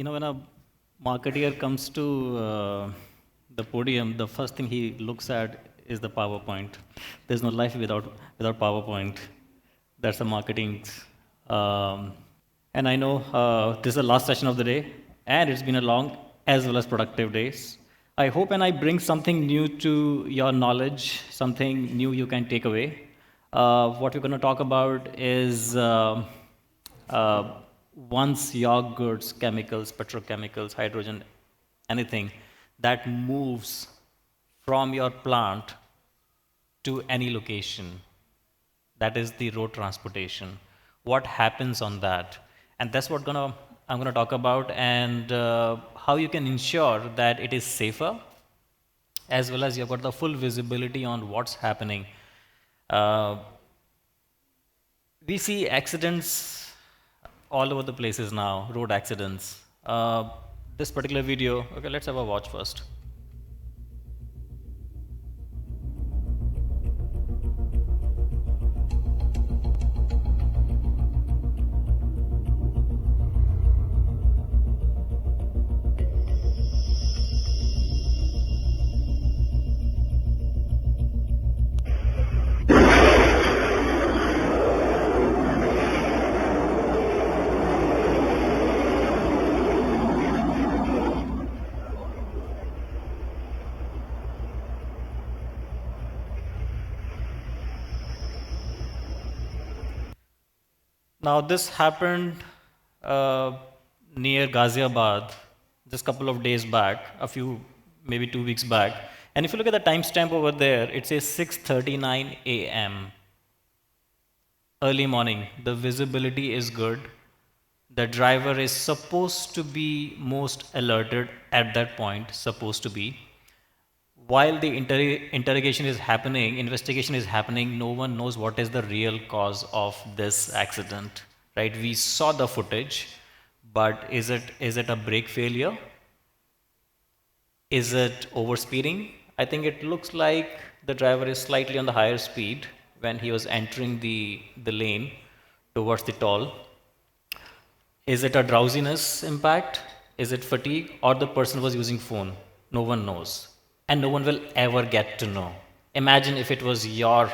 When a marketeer comes to the podium, the first thing he looks at is the PowerPoint. There's no life without PowerPoint. That's the marketing. Um, and I know this is the last session of the day, and it's been a long as well as productive days. I hope and I bring something new to your knowledge, something new you can take away. What we're going to talk about is uh, once your goods, chemicals, petrochemicals, hydrogen, anything that moves from your plant to any location, that is the road transportation. What happens on that? And that's what I'm gonna talk about, and how you can ensure that it is safer, as well as you've got the full visibility on what's happening. Uh, we see accidents all over the places now, road accidents. This particular video, okay, let's have a watch first. Now, this happened uh, near Ghaziabad just a couple of days back, maybe 2 weeks back. And if you look at the timestamp over there, it says 6:39 a.m. early morning. The visibility is good. The driver is supposed to be most alerted at that point, supposed to be. While the interrogation is happening, investigation is happening, no one knows what is the real cause of this accident, right? We saw the footage, but is it a brake failure? Is it overspeeding? I think it looks like the driver is slightly on the higher speed when he was entering the lane towards the toll. Is it a drowsiness impact? Is it fatigue? Or the person was using phone? No one knows. And no one will ever get to know. Imagine if it was your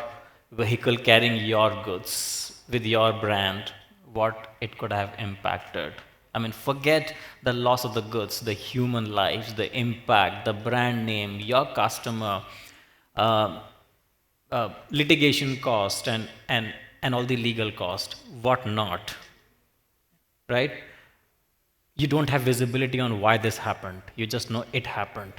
vehicle carrying your goods with your brand, what it could have impacted. I mean, forget the loss of the goods, the human lives, the impact, the brand name, your customer, uh, litigation cost, and all the legal cost, what not, right? You don't have visibility on why this happened. You just know it happened,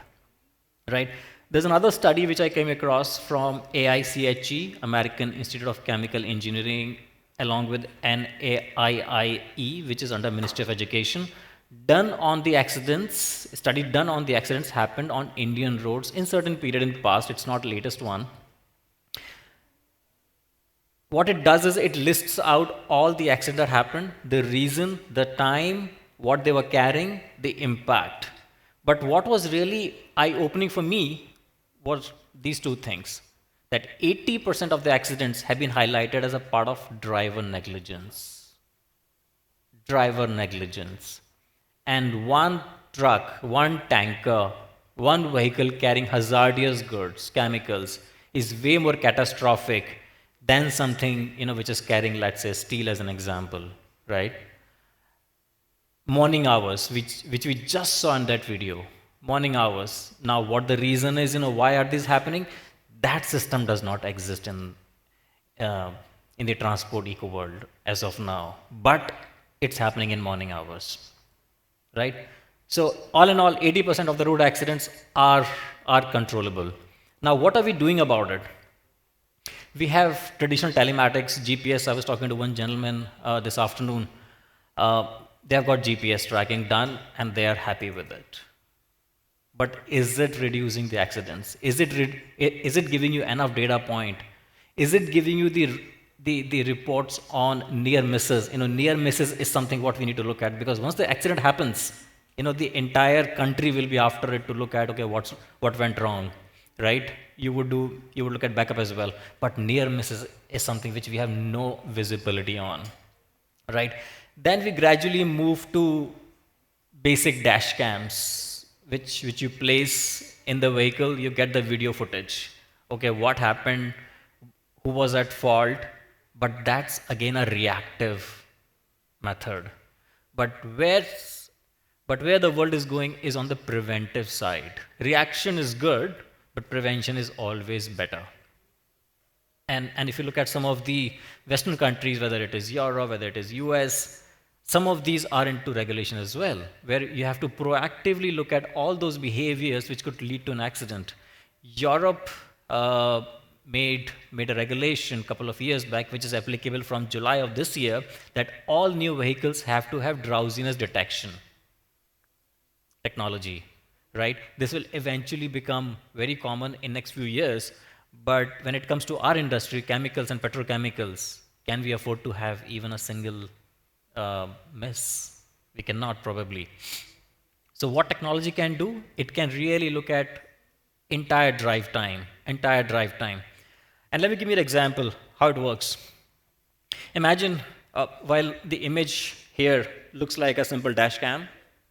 right? There's another study which I came across from AICHE, American Institute of Chemical Engineering, along with NAIIE, which is under Ministry of Education, study done on the accidents happened on Indian roads in certain period in the past. It's not latest one. What it does is it lists out all the accidents that happened, the reason, the time, what they were carrying, the impact. But what was really eye-opening for me was these two things. That 80% of the accidents have been highlighted as a part of driver negligence. Driver negligence. And one truck, one tanker, one vehicle carrying hazardous goods, chemicals, is way more catastrophic than something which is carrying, let's say, steel as an example, right? Morning hours, which we just saw in that video. Morning hours. Now, what the reason is, why are these happening? That system does not exist in the transport eco world as of now, but it's happening in morning hours, right? So, all in all, 80% of the road accidents are controllable. Now, what are we doing about it? We have traditional telematics, GPS. I was talking to one gentleman this afternoon. They have got GPS tracking done and they are happy with it. But is it reducing the accidents? Is it giving you enough data point? Is it giving you the reports on near misses? Near misses is something what we need to look at, because once the accident happens, the entire country will be after it to look at, okay, what went wrong, right? You would look at backup as well. But near misses is something which we have no visibility on, right? Then we gradually move to basic dash cams, which you place in the vehicle, you get the video footage. Okay, what happened? Who was at fault? But that's again a reactive method. But where, but where the world is going is on the preventive side. Reaction is good, but prevention is always better. And if you look at some of the Western countries, whether it is Europe, whether it is US, some of these are into regulation as well, where you have to proactively look at all those behaviors which could lead to an accident. Europe made a regulation a couple of years back, which is applicable from July of this year, that all new vehicles have to have drowsiness detection technology, right? This will eventually become very common in next few years. But when it comes to our industry, chemicals and petrochemicals, can we afford to have even a single miss? We cannot probably. So what technology can do? It can really look at entire drive time. And let me give you an example how it works. Imagine while the image here looks like a simple dash cam,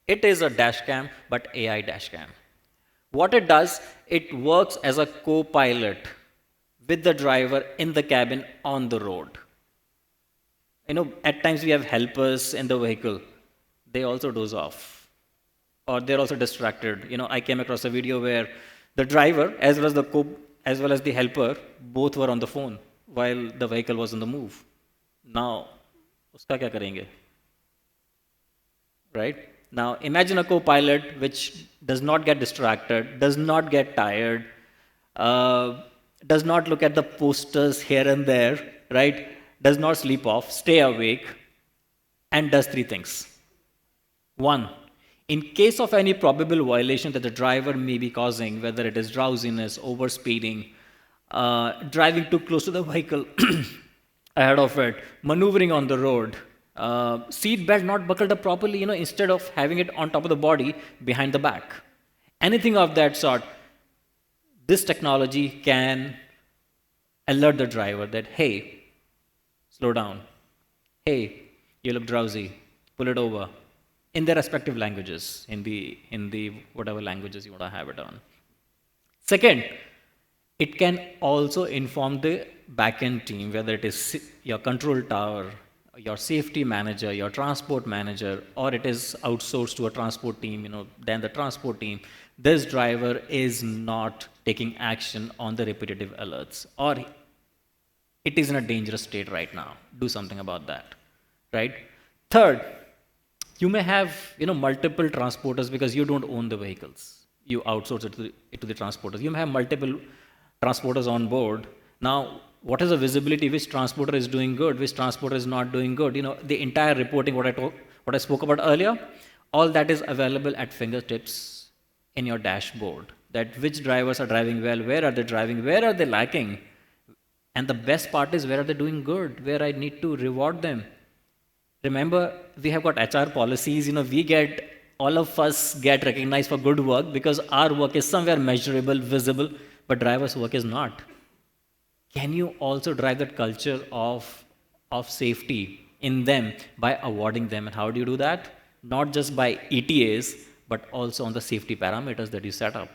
it is a dash cam, but AI dash cam. What it does, it works as a co-pilot with the driver in the cabin on the road. You know, at times we have helpers in the vehicle. They also doze off, or they're also distracted. You know, I came across a video where the driver, as well as the helper, both were on the phone while the vehicle was on the move. Now, uska kya karenge? Right? Now, imagine a co-pilot which does not get distracted, does not get tired, does not look at the posters here and there, right? Does not sleep off, stay awake, and does three things. One, in case of any probable violation that the driver may be causing, whether it is drowsiness, overspeeding, driving too close to the vehicle ahead of it, maneuvering on the road, seat belt not buckled up properly, instead of having it on top of the body, behind the back. Anything of that sort, this technology can alert the driver that, hey, slow down. Hey, you look drowsy. Pull it over. In their respective languages, in the whatever languages you want to have it on. Second, it can also inform the backend team, whether it is your control tower, your safety manager, your transport manager, or it is outsourced to a transport team, then the transport team, this driver is not taking action on the repetitive alerts, or it is in a dangerous state right now. Do something about that, right? Third, you may have multiple transporters because you don't own the vehicles. You outsource it to the transporters. You may have multiple transporters on board. Now, what is the visibility? Which transporter is doing good? Which transporter is not doing good? The entire reporting, what I spoke about earlier, all that is available at fingertips in your dashboard. That which drivers are driving well, where are they driving, where are they lacking, and the best part is where are they doing good, where I need to reward them. Remember, we have got HR policies. All of us get recognized for good work because our work is somewhere measurable, visible, but drivers' work is not. Can you also drive that culture of safety in them by awarding them? And how do you do that? Not just by ETAs, but also on the safety parameters that you set up,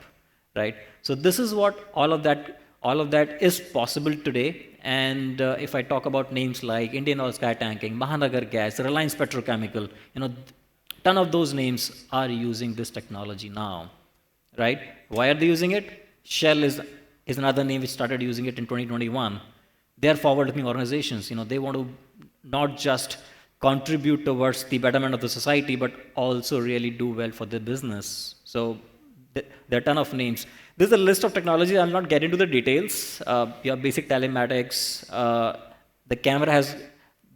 right? So this is what all of that is possible today. And if I talk about names like Indian Oil Sky Tanking, Mahanagar Gas, Reliance Petrochemical, ton of those names are using this technology now, right? Why are they using it? Shell is another name which started using it in 2021. They are forward-looking organizations. They want to not just contribute towards the betterment of the society, but also really do well for the business. So there are a ton of names. This is a list of technologies. I'll not get into the details. Your basic telematics. The camera has,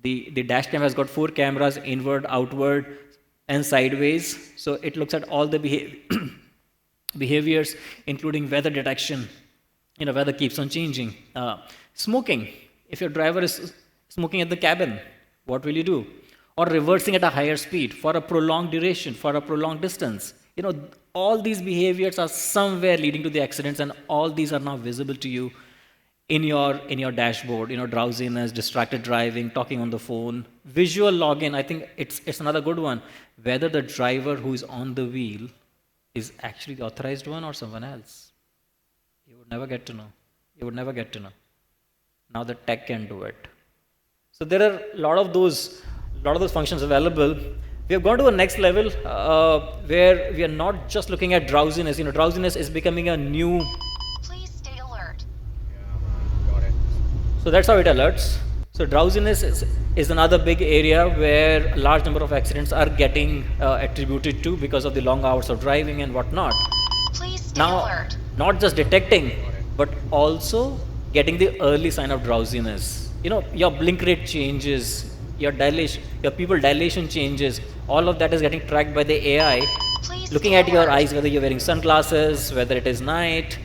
the dash cam has got 4 cameras, inward, outward, and sideways. So it looks at all the behaviors, including weather detection. Weather keeps on changing. Smoking. If your driver is smoking at the cabin, what will you do? Or reversing at a higher speed for a prolonged duration, for a prolonged distance. All these behaviors are somewhere leading to the accidents, and all these are now visible to you in your dashboard, drowsiness, distracted driving, talking on the phone, visual login. I think it's another good one. Whether the driver who is on the wheel is actually the authorized one or someone else. You would never get to know. Now the tech can do it. So there are a lot of those functions available. We have gone to a next level where we are not just looking at drowsiness. Drowsiness is becoming a new. Please stay alert. Yeah, got it. So that's how it alerts. So drowsiness is another big area where a large number of accidents are getting attributed to because of the long hours of driving and whatnot. Please stay Now, alert. not just detecting, but also getting the early sign of drowsiness. Your blink rate changes, your pupil dilation changes. All of that is getting tracked by the AI, Please looking stay at your alert. eyes, whether you're wearing sunglasses, whether it is night,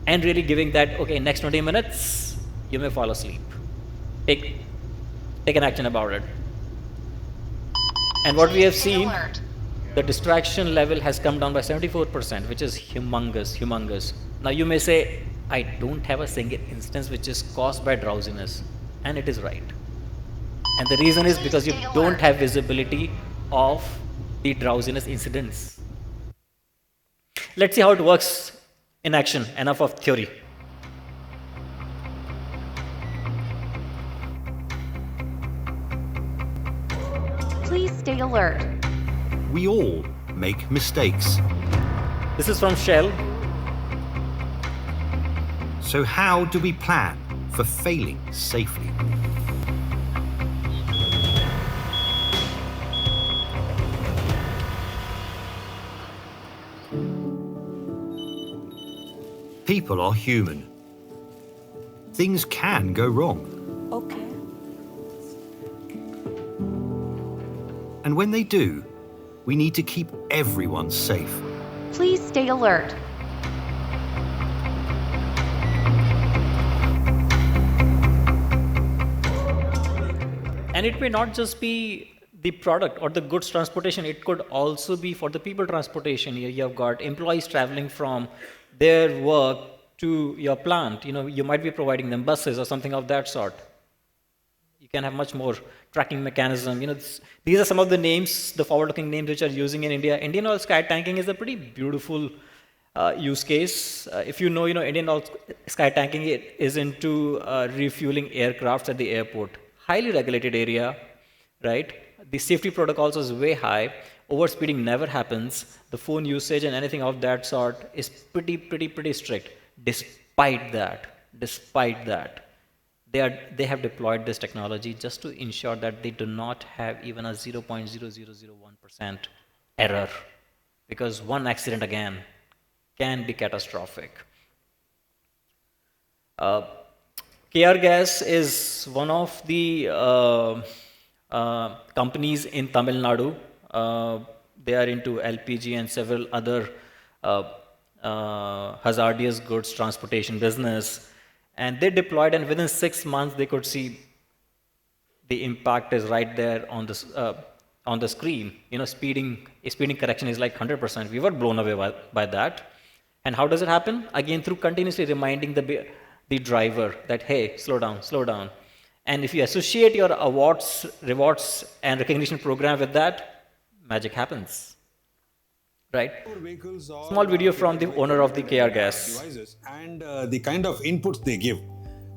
and really giving that, okay, next 20 minutes, you may fall asleep. Take an action about it. And what we have Please stay seen, alert. the distraction level has come down by 74%, which is humongous. Now you may say, I don't have a single instance which is caused by drowsiness. And it is right. And the reason is because you don't have visibility of the drowsiness incidents. Let's see how it works in action. Enough of theory. Please stay alert. We all make mistakes. This is from Shell. So how do we plan for failing safely? People are human. Things can go wrong. Okay. And when they do, we need to keep everyone safe. Please stay alert. And it may not just be the product or the goods transportation, it could also be for the people transportation. Here you have got employees traveling from their work to your plant. You might be providing them buses or something of that sort. You can have much more tracking mechanism. These are some of the names, the forward-looking names which are using in India. Indian oil sky tanking is a pretty beautiful use case. If Indian oil sky tanking is into refueling aircrafts at the airport. Highly regulated area, right? The safety protocols is way high. Overspeeding never happens. The phone usage and anything of that sort is pretty strict. Despite that, they have deployed this technology just to ensure that they do not have even a 0.0001% error, because one accident again can be catastrophic. KR Gas is one of the companies in Tamil Nadu. They are into LPG and several other hazardous goods transportation business. And they deployed, and within 6 months, they could see the impact is right there on the screen. Speeding correction is like 100%. We were blown away by that. And how does it happen? Again, through continuously reminding the driver that, hey, slow down. And if you associate your awards, rewards, and recognition program with that, magic happens. Right? Small video from the owner of the KR Gas. Devices and the kind of inputs they give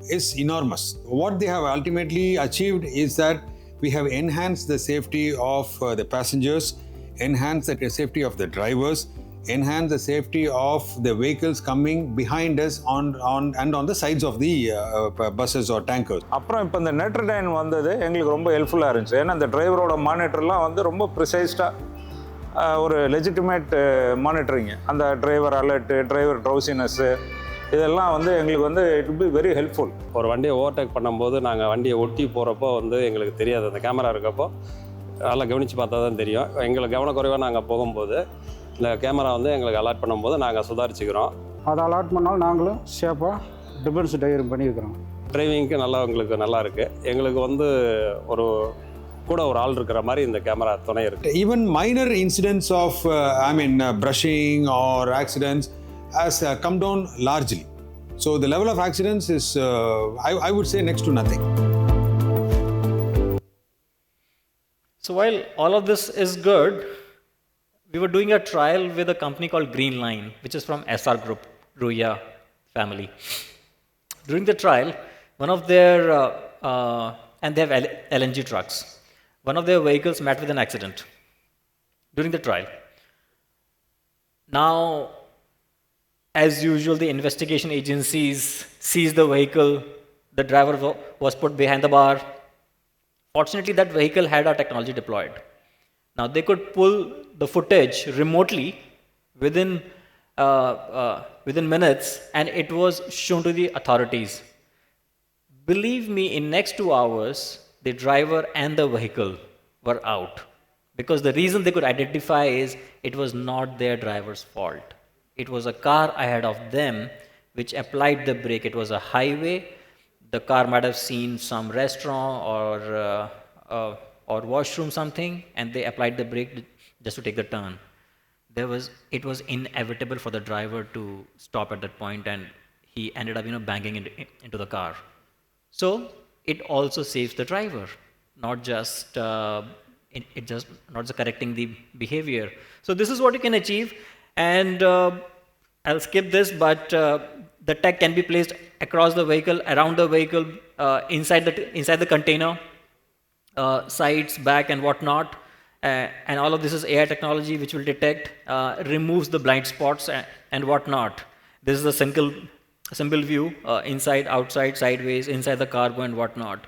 is enormous. What they have ultimately achieved is that we have enhanced the safety of the passengers, enhanced the safety of the drivers, enhanced the safety of the vehicles coming behind us on the sides of the buses or tankers. அப்புறம் இப்போ இந்த Netradyne வந்தது எங்களுக்கு ரொம்ப ஹெல்ப்ஃபுல்லாக இருந்துச்சு. ஏன்னா இந்த டிரைவரோட மானிட்டர்லாம் வந்து ரொம்ப ப்ரிசைஸ்டாக ஒரு லெஜிட்டிமேட் மானிட்டரிங்கு, அந்த டிரைவர் அலர்ட்டு, டிரைவர் ட்ரௌசினஸ்ஸு, இதெல்லாம் வந்து எங்களுக்கு வந்து இட் பி வெரி ஹெல்ப்ஃபுல். ஒரு வண்டியை ஓவர்டேக் பண்ணும்போது நாங்கள் வண்டியை ஒட்டி போகிறப்போ வந்து எங்களுக்கு தெரியாது, அந்த கேமரா இருக்கப்போ நல்லா கவனித்து பார்த்தா தான் தெரியும். எங்களுக்கு கவனக்குறைவாக நாங்கள் போகும்போது இந்த கேமரா வந்து எங்களுக்கு அலாட் பண்ணும்போது நாங்கள் சுதாரிச்சுக்கிறோம். அதை அலாட் பண்ணாலும் நாங்களும் சேஃபாக டிஃபென்ஸ் டைவரிங் பண்ணியிருக்கிறோம். டிரைவிங்க்கு எங்களுக்கு நல்லா இருக்குது. எங்களுக்கு வந்து ஒரு கூட ஒரு ஆள் இருக்கிற மாதிரி இந்த கேமரா துணை இருக்குது. Even minor incidents of brushing or accidents has come down largely. So the level of accidents is, I would say, next to nothing. So while all of this is good, we were doing a trial with a company called Green Line, which is from SR Group, Ruya family. During the trial, one of their, and they have LNG trucks, one of their vehicles met with an accident during the trial. Now, as usual, the investigation agencies seized the vehicle, the driver was put behind the bar. Fortunately, that vehicle had our technology deployed. Now, they could pull the footage remotely within minutes, and it was shown to the authorities. Believe me, in next 2 hours, the driver and the vehicle were out. Because the reason they could identify is it was not their driver's fault. It was a car ahead of them which applied the brake. It was a highway. The car might have seen some restaurant or washroom something, and they applied the brake just to take the turn. It was inevitable for the driver to stop at that point, and he ended up banging into the car. So it also saves the driver, not just not just correcting the behavior. So this is what you can achieve, and I'll skip this, but the tech can be placed across the vehicle, around the vehicle, inside the container, sides, back, and whatnot. And all of this is AI technology which will detect, removes the blind spots and whatnot. This is a simple view, inside, outside, sideways, inside the cargo and whatnot.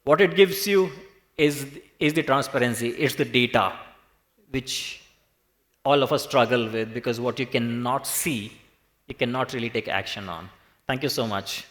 What it gives you is the transparency, it's the data, which all of us struggle with, because what you cannot see, you cannot really take action on. Thank you so much.